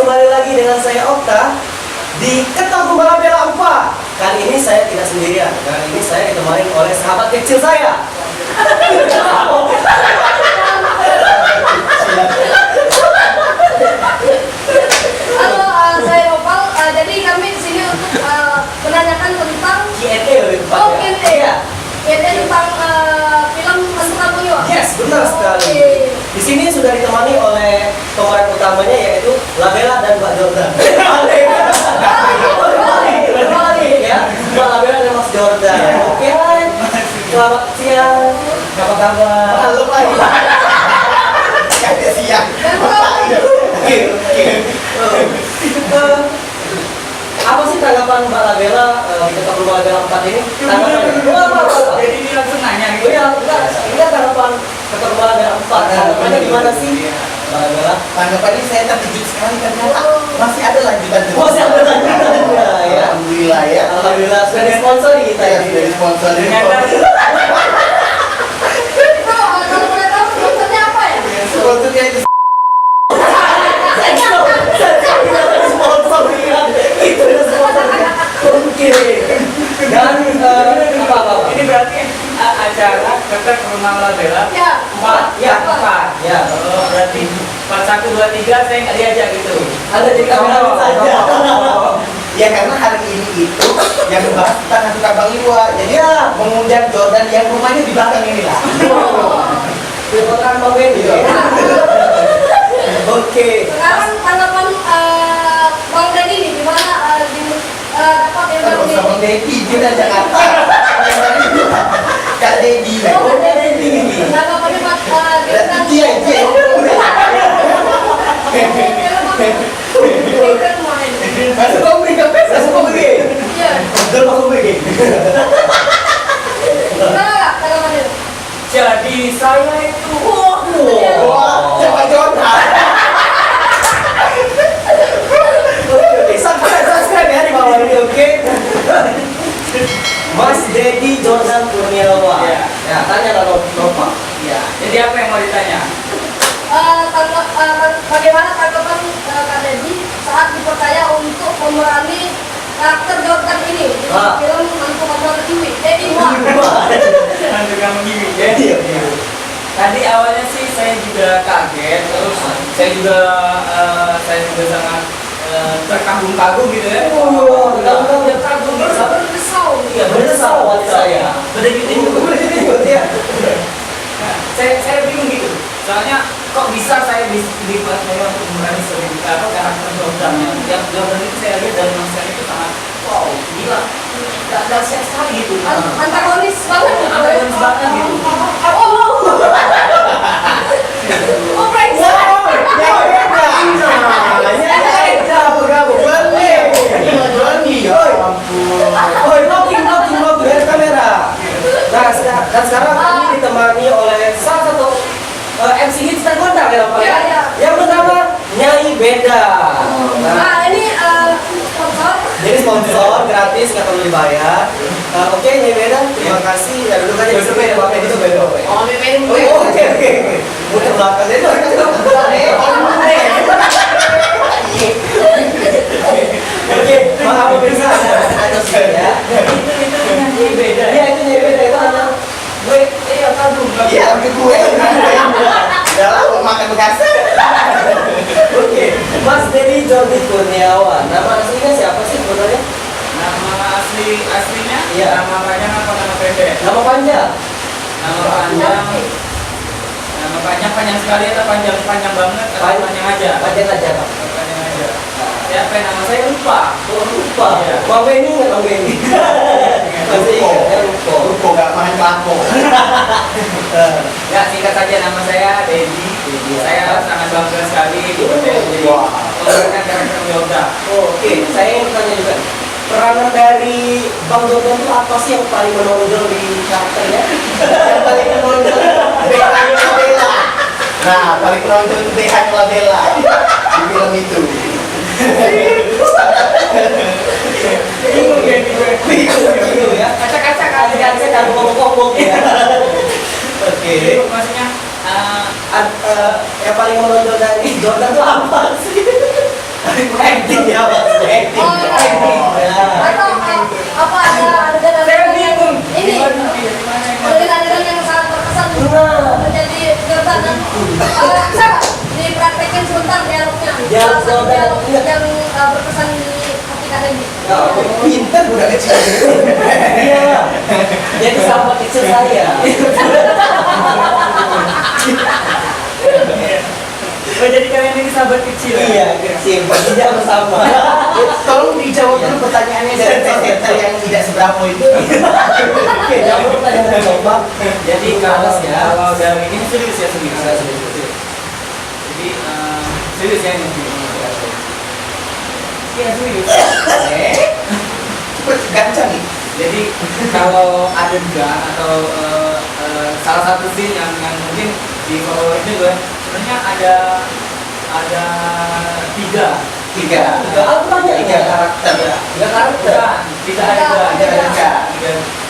kembali lagi dengan saya Okta di Ketemu Bela 4. Kali ini saya tidak sendirian. Kali ini saya ditemani oleh sahabat kecil saya. Halo, saya Opal. Jadi kami di sini untuk menanyakan tentang Q&A lebih tepatnya. Q&A. Q&A tentang film Hantu Kampung Iwa. Yes, benar sekali. Di sini sudah ditemani oleh pemeran utamanya yaitu Labella dan Mbak Jordan. Berbalik ya, Mbak Labella dan Mas Jordan. Oke, selamat siang. Apa kabar? Halo Pak. Kayak siang. Apa sih tanggapan Mbak Labella di Ketemu Labella 4 ini? Tanggapannya? Jadi dia langsung nanya Oh ya, enggak tanggapan Ketemu Labella 4. Tanggapannya gimana sih? Mbak Labella? Tanggapannya saya terkejut sekali karena masih ada lanjutan terus. Masih ada lanjutannya ya. Alhamdulillah ya. Alhamdulillah sudah disponsori kita Saya ya. sudah disponsori. Kalau boleh tahu sponsornya apa ya? Sponsornya itu Oke. Dan apa? Ini berarti acara Ketek Rumah Labella Ya. 4 Ya, Empat. ya. Oh, berarti pas 1, 2, 3 saya nggak diajak gitu. Ada di kamera saja. ya karena hari ini itu yang membahas tentang Hantu Kampung Iwa. Jadi Ya. mengundang Jordan yang rumahnya di belakang ini lah. Repotan Bang Benny. Oke. Sekarang tanggapan Bang Freddy nih, gimana dapat yang Terus baru sama ini? Dedi dia dari Jakarta. Kak Dedi. Oh, tanggapannya Pak dengan Dia. Masuk komik ke pes, masuk komik. Iya. Betul Bang Benny. Gimana Kak tanggapannya? Jadi saya itu Wah, siapa Jordan? Oke, subscribe ya di bawah ini, oke? Mas Dedi Jordan Kurniawan. Ya. Ya, tanya kalau Nova. ya. Jadi apa yang mau ditanya? Bagaimana tanggapan Kak Dedi saat dipercaya untuk memerani karakter Jordan ini di Ah. film Hantu Kampung Iwa? Hantu Kampung Iwi ya. Iya. Tadi awalnya sih saya juga kaget, terus saya juga sangat terkagum-kagum gitu ya. Terkagum-kagum. Bersau. Iya, bersau hati saya. Berdenyut-denyut ya. Nah, saya bingung gitu. Soalnya kok bisa saya dipercaya untuk memerani karakter Jordan yang Jordan itu saya lihat dari masa itu sangat wow, gila. Dahsyat sekali gitu. Antagonis banget. Antagonis banget gitu. Oh, brengsek. Dan sekarang kami ditemani oleh salah satu MC hits dan kondang ya Pak ya. Iya, iya. Yang bernama Nyai Beda. Nah, ini sponsor. Jadi sponsor gratis nggak perlu dibayar. Oke Nyai Beda, terima kasih. Ya duduk aja di sini ya Pak itu beda. Oh, mimin. Oke. Muter belakang jadi Oke, maaf pemirsa ada ya. Itu beda Iya itu Nyai Beda itu anak gue. Iya kagum. Iya, ke gue. Udah lama makan bekas. Oke, Mas Dedi Jordi Kurniawan. Nama aslinya siapa sih sebenarnya? Nama aslinya Iya. nama panjang apa nama pendek? Nama panjang. Nama panjang sekali atau panjang banget atau panjang aja? Panjang aja Pak. Panjang aja. Siapa yang nama saya lupa. Oh, lupa. Iya. Bang Benny nggak Bang Benny? Masih ingat ya lupa. Ruko gak main lapo. Ya, singkat saja nama saya Dedi. Saya sangat bangga sekali dipercaya menjadi Wah. pemeran karakter Jordan. Oke, saya ingin bertanya juga. Peranan dari Bang Jordan itu apa sih yang paling menonjol di karakternya? Yang paling menonjol BH-nya Labella. Nah, paling menonjol itu BH-nya Labella di film itu. bingung ya. Acak-acak Kasih dan ngomong-ngomong ya. Oke. Jadi maksudnya Yang paling menonjol dari Jordan itu apa sih? Acting ya, Mas. Acting. Oh, atau apa ada Saya bingung. ini adegan yang sangat berkesan menjadi Jordan dan bisa nggak dipraktekin sebentar dialognya Dialog yang berkesan di hati kalian. Ya, Pintar udah kecil. iya. Jadi sahabat kecil saya. Oh, jadi kalian ini sahabat kecil. Iya, kecil. Tidak bersama. Tolong dijawab dulu pertanyaannya dari presenter yang tidak seberapa itu. Oke, jangan lupa jangan coba. Jadi kalau dari ini serius ya serius. Jadi serius ya ini. Iya serius. Cepet gancang nih. Jadi kalau adegan atau salah satu scene yang mungkin di favorit juga sebenarnya ada tiga Aku tanya Tiga karakter. Tiga karakter. tiga adegan Tiga.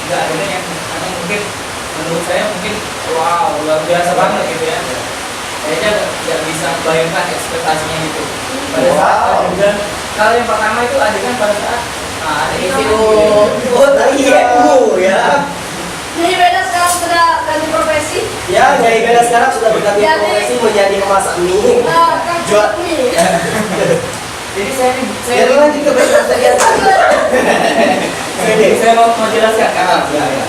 tiga adegan yang mungkin menurut saya mungkin wow luar biasa banget gitu ya. Kayaknya nggak bisa bayangkan ekspektasinya gitu. Pada saat Wow. adegan kalau yang pertama itu adegan pada saat ada isi Oh, iya, ya. Jadi beda sekarang sudah ganti profesi. Ya, Nyai Beda sekarang sudah berganti Jadi- profesi menjadi pemasak mie. Kang Jual- Cukmi. jadi saya Jadi lanjut ke bagian saya mau jelaskan kan. Ya, ya.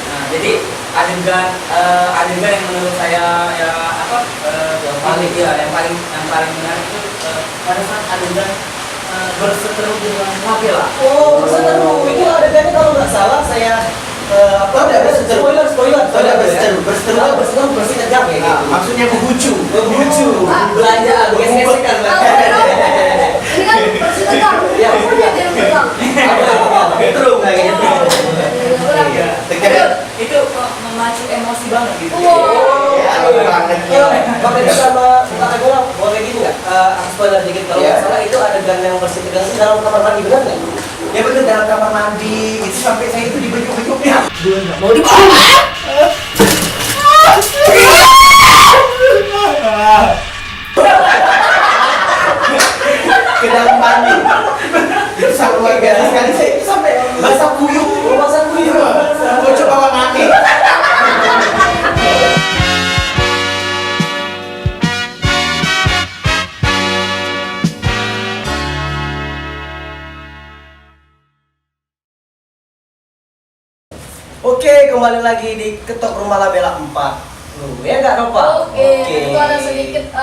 Nah, jadi adegan yang menurut saya ya apa yang paling menarik itu pada saat adegan berseteru dengan Mabela. Oh, berseteru. Itu adegannya kalau nggak salah saya Oh, udah berseteru. spoiler. Oh, udah berseteru. Berseteru bersih kejam ya. Nah, maksudnya menghucu. Menghucu. Ah. Belanja, gesek-gesekan. Tahu, ini kan bersih tegang. Ya. Punya dia yang tegang. Berseteru kayak gitu. Iya. Tegang. Itu memacu emosi banget gitu. Wow. Ya, banget. Makanya sama Kak Agora, boleh gini nggak? Aku spoiler dikit kalau Iya. nggak salah itu adegan yang bersih tegang itu dalam kamar mandi benar nggak? Ya betul dalam kamar mandi itu sampai saya itu dibejuk-bejuknya. Mau dibawa? Ke dalam mandi. Itu sangat luar biasa sekali. Saya itu sampai basah kuyup. Masa kuyup. Mau coba wangi. Oke, kembali lagi di Ketok Rumah Labela 4. Ya nggak Nova? Oke, itu ada sedikit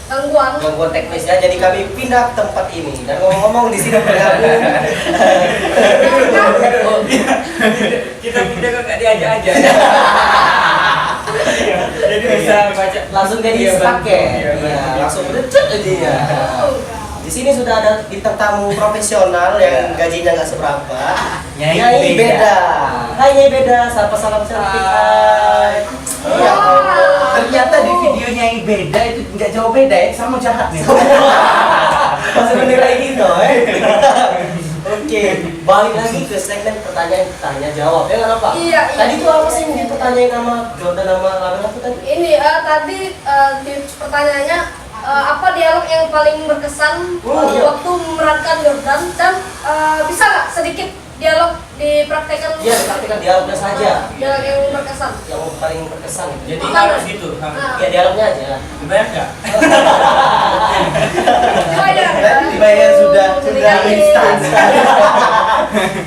gangguan. Gangguan teknis ya, jadi kami pindah ke tempat ini. Dan ngomong-ngomong di sini bergabung. Oh, kita pindah ke nggak diajak aja. Jadi bisa baca Langsung jadi Iya, pakai. iya, Iya, betul. langsung bercut aja ya. Oh, Di sini sudah ada bintang tamu profesional yang gajinya nggak seberapa. Nyai Beda. Beda. Hai Nyai Beda, sapa salam cantik. Hai. Iya. Ternyata di videonya yang beda itu nggak jauh beda ya, sama jahat nih. Masih menilai gitu, Oke, balik lagi ke segmen pertanyaan tanya jawab ya nggak apa? Iya. Tadi tuh apa sih yang dipertanyain nama Jordan nama Label aku tadi? Ini tadi di pertanyaannya apa dialog yang paling berkesan Iya. waktu memerankan Jordan dan bisa nggak sedikit dialog dipraktekkan? Iya, dipraktikkan dialognya saja. Dialog yang berkesan. Yang paling berkesan itu. Jadi Mana? harus gitu. Nah. Ya dialognya aja. Dibayar nggak? Dibayar. Dibayar sudah Sedikit. instan.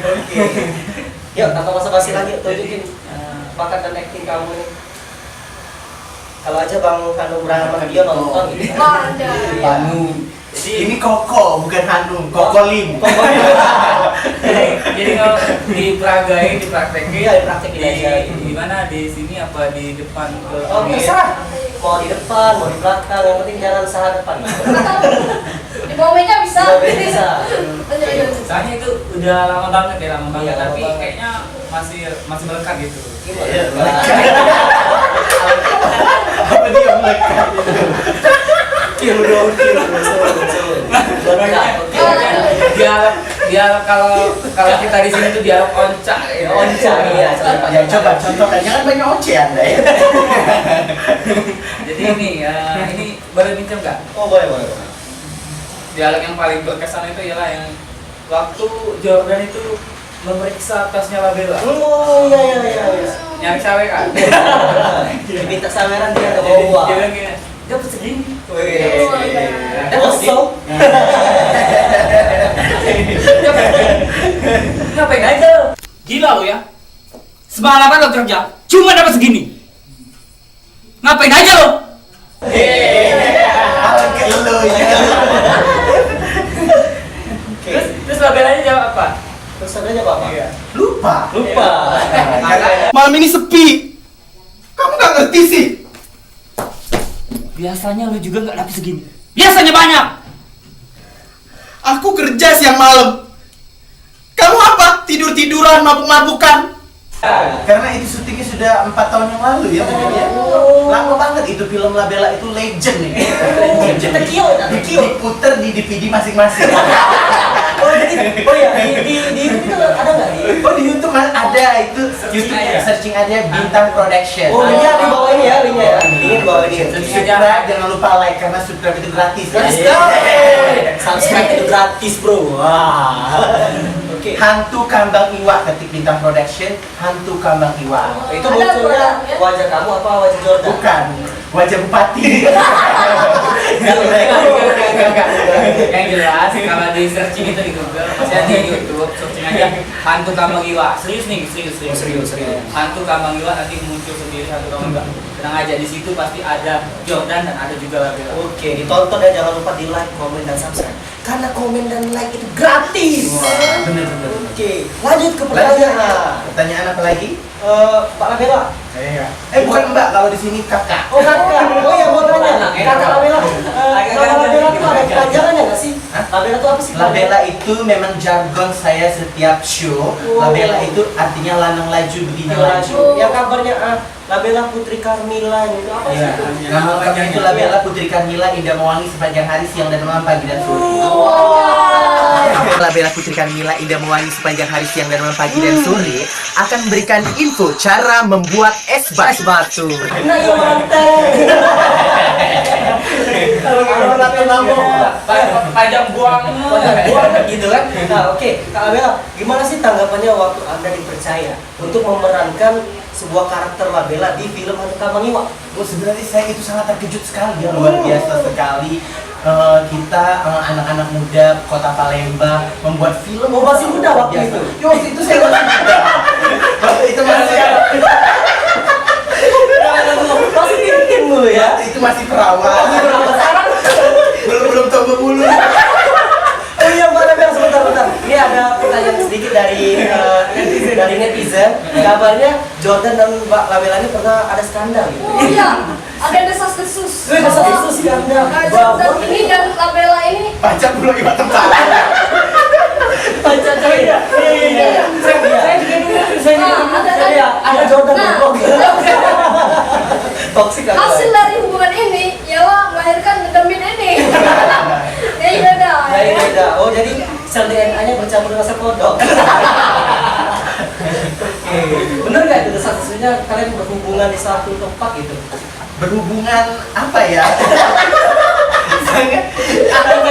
Oke. Yuk, tanpa basa-basi lagi, tunjukin bakat dan acting kamu nih. Kalau aja Bang Hanung Brahma dia nonton gitu. Oh, ada. Panu. Jadi Ini Koko, bukan Hanung. Kokolim. jadi kalau diperagain, dipraktekin, Iya, dipraktekin aja. Di mana di sini apa di depan ke Oh, terserah. Mau di depan, mau di belakang, yang penting jangan salah depan. Di bawah meja bisa. Di bawah meja bisa. Lanjut, lanjut. Soalnya itu udah lama banget ya, lama banget. Iya, lama Tapi banget. kayaknya masih melekat gitu. Iya. Apa dia melekat? Kill dong, kill. Dialog kalau kita di sini tuh dialog oncak ya. Oncak, iya. Ya coba contohkan, jangan banyak oce Anda ya. Jadi ini boleh pinjam nggak? Oh, boleh, boleh. Dialog yang paling berkesan itu ialah yang waktu Jordan itu memeriksa tasnya Labella. Oh iya. Nyari cewek kan? Diminta saweran dia nggak Dia mau uang. bilang gini, dapat segini. Dapat sok. Ngapain aja? Gila lo ya. Semalaman lo kerja, cuma dapat segini. Ngapain aja lo? Lo ya. Terus Labellanya jawab apa? Terus adanya apa? Lupa. Malam ini sepi. Kamu gak ngerti sih. Biasanya lo juga nggak dapat segini. Biasanya banyak. Aku kerja siang malam. Kamu apa? Tidur-tiduran, mabuk-mabukan. Karena itu syutingnya sudah 4 tahun yang lalu ya. Lama banget itu film Labella itu legend nih. Tekio. Diputer di DVD masing-masing. Oh jadi, oh ya di itu ada nggak di? Oh di YouTube ada itu YouTube searching aja Bintang Production. Oh linknya di bawah ini ya, linknya ya. Linknya di bawah ini. Subscribe, jangan lupa like karena subscribe itu gratis. Subscribe itu gratis bro. Wah. Oke. Hantu Kambang Iwa, ketik Bintang Production, Hantu Kambang Iwa. Itu munculnya wajah kamu apa wajah Jordan? Bukan, wajah bupati. Yang jelas kalau di searching itu di Google, maksudnya di YouTube searching aja hantu Kambang Iwa. Serius nih, serius. Hantu Kambang Iwa nanti muncul sendiri hantu Kambang Iwa. Tenang aja, di situ pasti ada Jordan dan ada juga Labella. Oke, ditonton ya, jangan lupa di like, komen dan subscribe. Karena komen dan like itu gratis. Bener. Oke, lanjut ke Lanjut. pertanyaan. Pertanyaan apa lagi? Pak Labella. Bukan Mbak, kalau di sini kakak. Oh kakak, oh iya mau tanya, kakak Labella. Nama Labella itu ada pelajarannya nggak sih? Hah? Labella itu apa sih? Labella itu memang jargon saya setiap show. Labella itu artinya lanang laju begini laju. Yang kabarnya Labella Putri Carmila itu apa sih? Iya, nama lengkapnya itu Labella Putri Carmila Indah Mewangi sepanjang hari, siang dan malam, pagi dan sore. Labella Putri Carmila Indah Mewangi sepanjang hari, siang dan malam, pagi dan sore akan memberikan info cara membuat es batu. Nah, iya mantap. Kalau nanti nambah, Pajang buang gitu kan? Nah, oke, Kak Labella, gimana sih tanggapannya waktu Anda dipercaya untuk memerankan sebuah karakter Labella di film Hantu Kambang Iwa? Oh, sebenarnya saya itu sangat terkejut sekali ya, luar biasa sekali. Kita anak-anak muda kota Palembang membuat film. Oh, masih muda waktu itu? Ya, waktu itu saya masih muda. Waktu itu masih Masih tim dulu ya? waktu itu masih perawan. belum tumbuh bulu. Oh iya Mbak Labella, sebentar. Ini ada pertanyaan sedikit dari netizen. Kabarnya Jordan dan Mbak Labella ini pernah ada skandal gitu. Oh iya, ada desas-desus. Desas-desus skandal. Jordan ini dan Labella ini Pajak bulu ibat tempat. Pacar cewek ya? Iya. Saya juga dulu. Ada Jordan Nah, blog. Toxic kan? hasil dari hubungan ini ialah melahirkan demin ini. Jadi beda. Jadi beda. Oh jadi sel DNA-nya bercampur dengan sel kodok. Oke. Bener nggak itu desas-desusnya kalian berhubungan di satu tempat gitu? Berhubungan apa ya?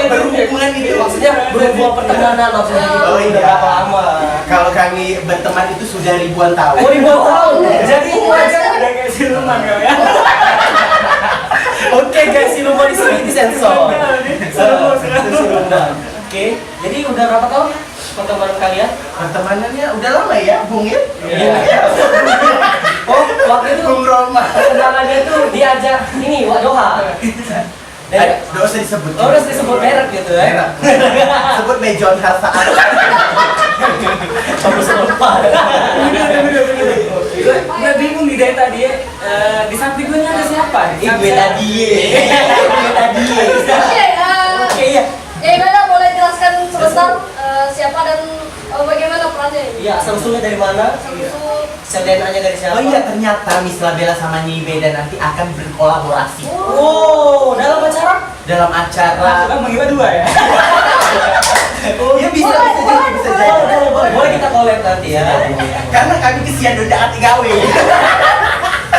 Berhubungan itu Maksudnya berhubungan pertemanan maksudnya gitu. Oh, iya. Udah berapa lama? Kalau kami berteman itu sudah ribuan tahun. Oh ribuan tahun. Jadi wajar. udah kayak siluman kau ya. Oke guys, siluman di sini disensor. Siluman. Oke. Jadi udah berapa tahun pertemanan kalian? Pertemanannya udah lama ya, Bung ya? Iya. Oh, waktu itu Bung Roma. kenalannya itu diajak ini Wak Doha. Nggak usah disebut. Oh, udah disebut merek gitu ya. Merek. Sebut Mejon Harsaat. Bagus lupa. Gue bingung nih dari tadi ya. Di samping gue ada siapa? Gue tadi. Oke, Oke ya. Bella boleh jelaskan sebentar siapa dan bagaimana perannya ini? Iya, asal usulnya dari mana? Samsung. Sel DNA-nya dari siapa? Oh iya, ternyata Miss Labella sama Nyi Beda nanti akan berkolaborasi Oh, dalam acara? dalam acara. Kan mengira dua ya. Oh, ya bisa Boleh, bisa boleh, jadi. Boleh kita collab nanti ya. Karena kami kesian udah hati gawe.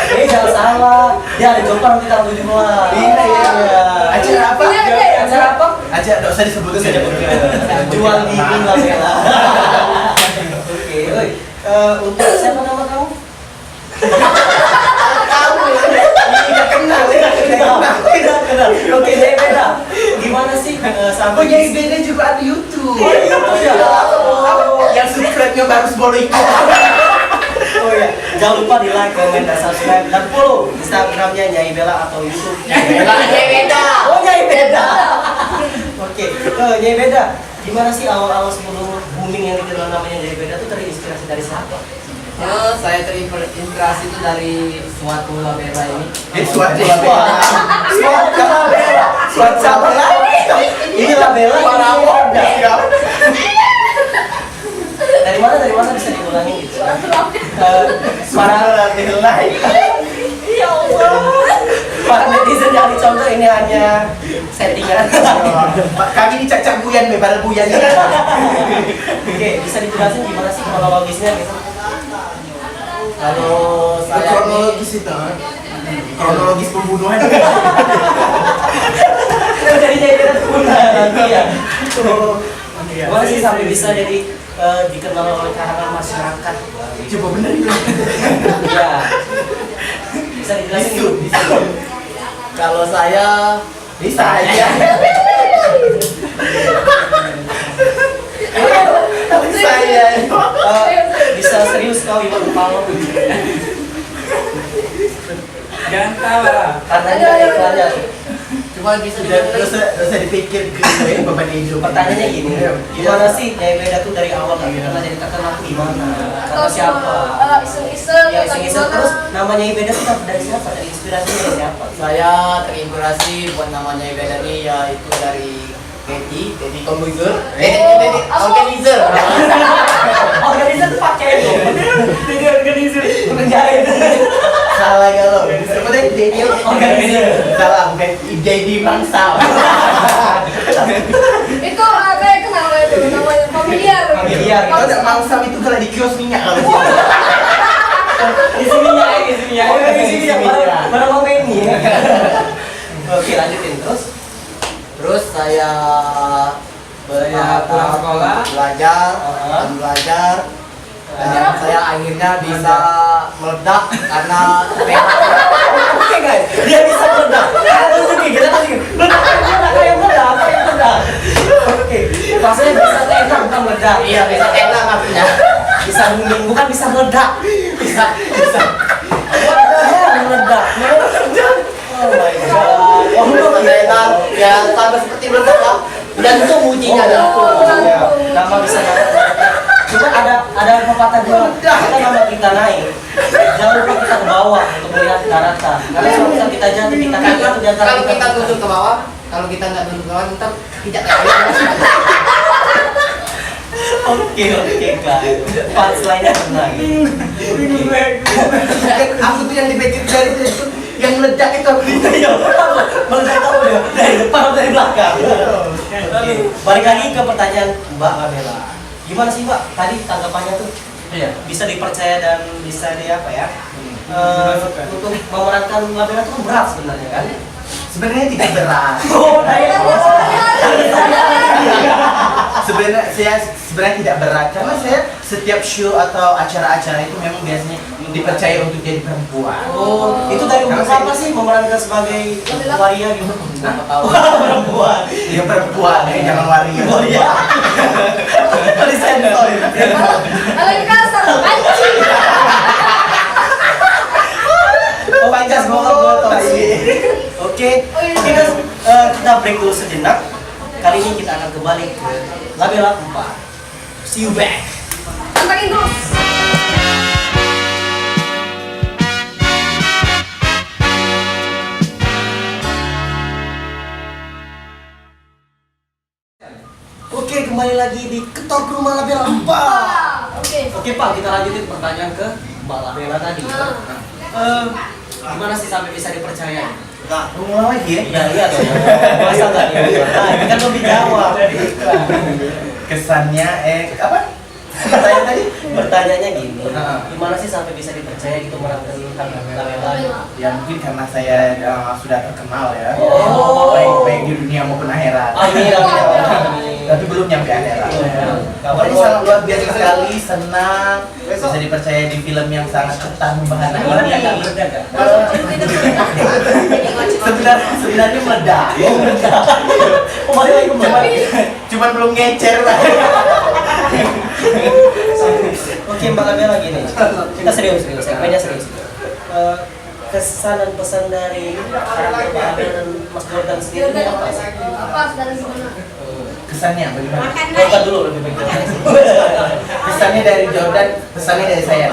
Jangan salah. Ya ada jompar nanti tanggal 7 Maret. Iya. Acara apa? Iya. Acara apa? Acara Nggak usah disebut saja jual diri Labella. Oke, oi. Untuk siapa nama kamu? Kamu tidak kenal, tidak kenal. Oke, Nyai Beda. Gimana sih sampai Nyai Beda juga ada YouTube. Oh iya. Yang subscribe-nya baru boleh ikut. Oh iya, jangan lupa di like, comment, dan subscribe dan follow Instagramnya Nyai Bella atau YouTube Nyai Beda. Oh Nyai Beda. Oke, Nyai Beda. Gimana sih awal-awal sebelum booming yang dikenal namanya Nyai Beda tuh terinspirasi dari siapa? Saya terinspirasi itu dari suatu labella ini. Suatu Labella. Suatu siapa lagi? Ini Labella. Para Dari mana bisa diulangi gitu? Para Labella. Ya Allah. Para netizen yang dicontoh ini hanya settingan. Kami ini cacak buyan, bebar buyan. Oke, bisa dijelasin gimana sih kronologisnya gitu? Kalau saya Kronologis itu. Kronologis pembunuhan. Jadi nanti ya. Gimana sih sampai bisa jadi dikenal oleh kalangan masyarakat? Coba bener itu. Ya. Bisa dijelasin dulu. kalau saya Bisa aja. Saya. Bisa serius kau Iwan Kepala. jangan tawa. Katanya iklannya. Cuma bisa Terus dipikir ke beban hidup. Pertanyaannya gini, gimana sih Nyai Beda tuh dari awal nggak pernah jadi terkenal tuh gimana? Kata siapa? Iseng-iseng. Ya iseng-iseng terus namanya Nyai Beda tuh dari siapa? Dari inspirasi dari siapa? Saya terinspirasi buat namanya Beda nih yaitu dari Teddy Komposer. Organizer. Organizer tuh pakai itu. Jadi organizer menjahit. Salah galau. Sebenarnya Dedi Organizer. salah, bukan Dedi Mangsa. Itu kayak kenal itu namanya familiar. Familiar. Kalau ada Mangsa itu kalau di kios minyak kalau sih. Di sini ya. Oh di sini ya. Barang mau ini. Oke lanjutin terus. Terus saya pulang sekolah, belajar, dan saya akhirnya bisa meledak karena Oke guys, dia bisa meledak. Kita tunjukin. Meledak. Oke, maksudnya bisa enak bukan meledak. iya bisa enak maksudnya. Bisa booming bukan bisa meledak. Bisa. Meledak. Oh my god. Oh, enak. Ya sama seperti meledak lah. Jantung ujinya jantung. Nama bisa cuma ada pepatah bilang kita nama kita naik, jangan lupa kita ke bawah untuk melihat daratan. Karena kalau misalnya kita jatuh kita kaki itu di antara Kalau kita tunduk ke bawah, kalau kita nggak tunduk ke bawah, kita tidak kayak Oke guys, punchline-nya benar. Aku tuh yang dipikir dari itu yang meledak itu aku Iya, meledak tahu ya dari depan atau dari belakang. Oke, balik lagi ke pertanyaan Mbak Labella. Gimana sih Mbak? Tadi tanggapannya tuh Iya. bisa dipercaya dan bisa di apa ya? Untuk memerankan Labella itu kan berat sebenarnya kan? sebenarnya tidak berat. Oh, Sebenarnya tidak berat karena saya setiap show atau acara-acara itu memang biasanya dipercaya untuk jadi perempuan. Oh, itu dari umur apa sih memerankan sebagai waria gitu? Perempuan. Dia perempuan, jangan waria. Waria. Tadi sensor. Paling kasar, panci. Oh, pancas botol. Oke, kita break dulu sejenak. Kali ini kita akan kembali ke Labella 4. See you back. Pantangin terus. Oke, kembali lagi di Ketok Rumah Labella 4. Oke. Oke Pak, kita lanjutin pertanyaan ke Mbak Labella tadi. Gimana sih sampai bisa dipercaya? Nah, ulang lagi ya. Ya iya dong. Masa nggak diulang? Nah, ini kan belum dijawab. Kesannya apa? Saya tadi bertanyanya gini, Heeh. gimana sih sampai bisa dipercaya gitu merankan Lamela? Ya mungkin karena saya sudah terkenal ya. Oh. Baik di dunia maupun akhirat. Amin, amin, amin. Tapi belum nyampe akhirat. Kabarnya sangat luar biasa sekali, senang bisa dipercaya di film yang sangat ketan membahas ini. Sebenarnya meledak. Oh, meledak. Oh, balik lagi ke meledak. Cuman belum ngecer lah. Oke, Mbak Lamela gini. Kita serius, segmennya serius. Kesan dan pesan dari karakter Mbak Abel dan Mas Jordan sendiri ini apa sih? Apa dari gimana? Kesannya bagaimana? Jordan dulu lebih baik. Kesannya dari Jordan, pesannya dari saya.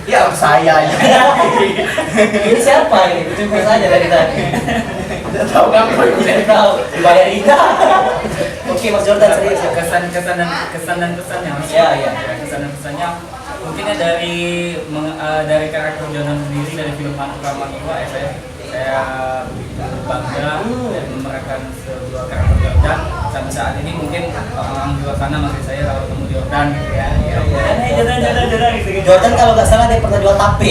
Ya saya ya. Ini siapa ini? Jujur saja dari tadi. Tidak tahu ngapa Tidak tahu. Dibayar Ida. Oke, Mas Jordan serius ya. kesan dan pesannya Mas. Iya, iya. Kesan dan pesannya mungkinnya dari karakter Jordan sendiri dari film Panorama 2 saya bangga dan memerankan sebuah karakter Jordan sampai saat ini. Mungkin orang di luar sana masih saya kalau ketemu Jordan gitu ya. Jordan gitu. Jordan kalau nggak salah dia pernah jual tape.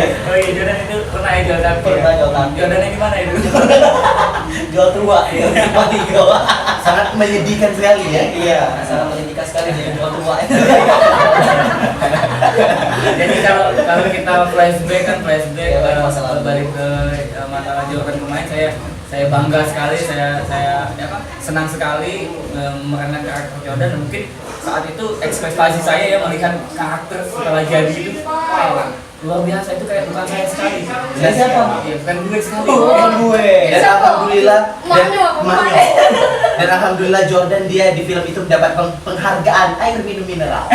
Oh iya, Jordan itu pernah ya jual tape. Pernah jual tape. Jordan yang gimana itu? Jual tua ya. sangat menyedihkan sekali ya. Iya, sangat menyedihkan sekali jadi jual tua. Jadi kalau kita flashback Ya, masa lalu. balik ke masalah Jordan kemarin, saya bangga sekali, saya senang sekali memerankan karakter Jordan. Dan mungkin saat itu ekspektasi saya ya melihat karakter setelah jadi itu luar biasa, itu kayak bukan saya sekali. Dan siapa? Iya, bukan gue sekali. Oh, gue. Dan Siapa? alhamdulillah Emaknya, emaknya. Dan alhamdulillah Jordan dia di film itu mendapat penghargaan air minum mineral.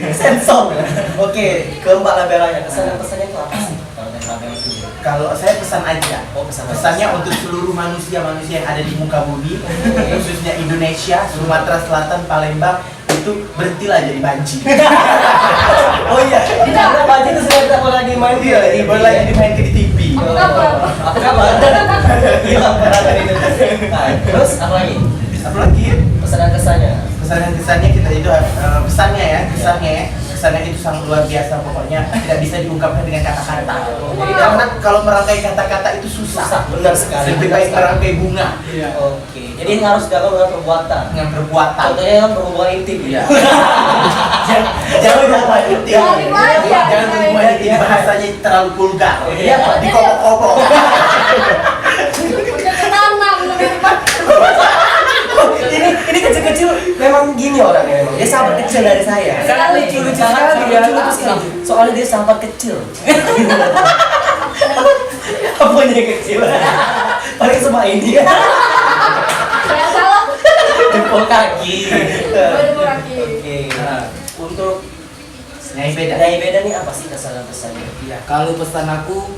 Sensor. Oke, ke Mbak Lamela ya. Kesan dan pesannya itu apa sih? Kalau dari Mbak Lamela sendiri. Kalau saya pesan aja. Oh, pesan aja. Pesannya untuk seluruh manusia-manusia yang ada di muka bumi, khususnya Indonesia, Sumatera Selatan, Palembang, itu berhentilah jadi banci. Oh iya, kita ada baca itu saya tak boleh lagi main Iya, di boleh lagi dimain di TV. Apa kabar? Hilang perhatian itu. Nah, terus apa lagi? Apa lagi? Pesan dan kesannya. Kesannya kita itu kesannya itu sangat luar biasa, pokoknya tidak bisa diungkapkan dengan kata-kata. Jadi karena kalau merangkai kata-kata itu susah. Benar sekali. Lebih baik merangkai bunga Oke, jadi ini harus dilakukan dengan perbuatan. dengan perbuatan. Contohnya kan berhubungan intim. Iya. Jangan berhubungan intim. Jangan berhubungan intim, bahasanya terlalu vulgar. Iya, Pak. Dikobok-kobok. Udah ketanam lebih cepat. Ini kecil-kecil memang gini orangnya memang. Dia sahabat kecil dari saya. Sangat lucu sekali ya. Soalnya dia sahabat kecil. Apanya kecil? Paling semua ini. Ya salah. Jempol kaki. Jempol kaki. Oke. Nah, untuk Nyai beda. Nyai beda nih apa sih kesan pesannya? Ya, kalau pesan aku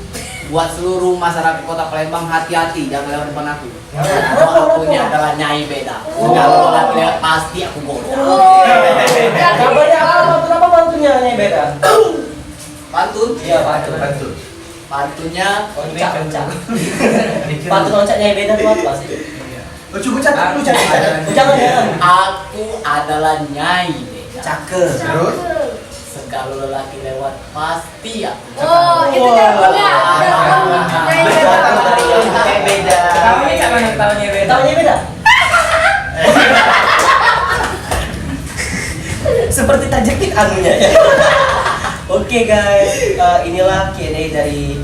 buat seluruh masyarakat Kota Palembang, hati-hati jangan lewat depan aku. Karena akunya adalah Nyai Beda. Kalau lewat pasti aku goda. Kabarnya apa? Kenapa bantunya Nyai beda? Pantun? Iya, pantun. Betul. Pantunnya Oncak. Pantun oncak Nyai beda itu apa sih? Oh, coba catat dulu, catat. Jangan jangan. aku adalah Nyai Beda. Cakep. Terus? Segala lelaki lewat pasti aku. Oh, itu jargonnya. Nyai beda. Kamu ini siapa yang tahunya beda? Tahu Nyai beda? Seperti tajekit anunya ya. Oke guys, inilah Q&A dari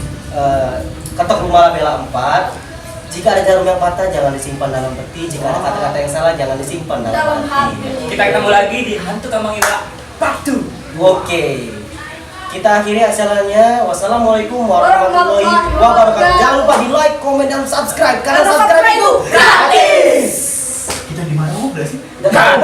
Ketok Rumah Lamela 4. Jika ada jarum yang patah jangan disimpan dalam peti. Jika ada kata-kata yang salah jangan disimpan dalam Dalam hati. hati. Kita ketemu lagi di Hantu Kamang Ila Part 2. Oke. Kita akhiri acaranya. Wassalamualaikum warahmatullahi wabarakatuh. Jangan lupa di like, komen, dan subscribe karena subscribe itu gratis. Kita di mana sih? Dan-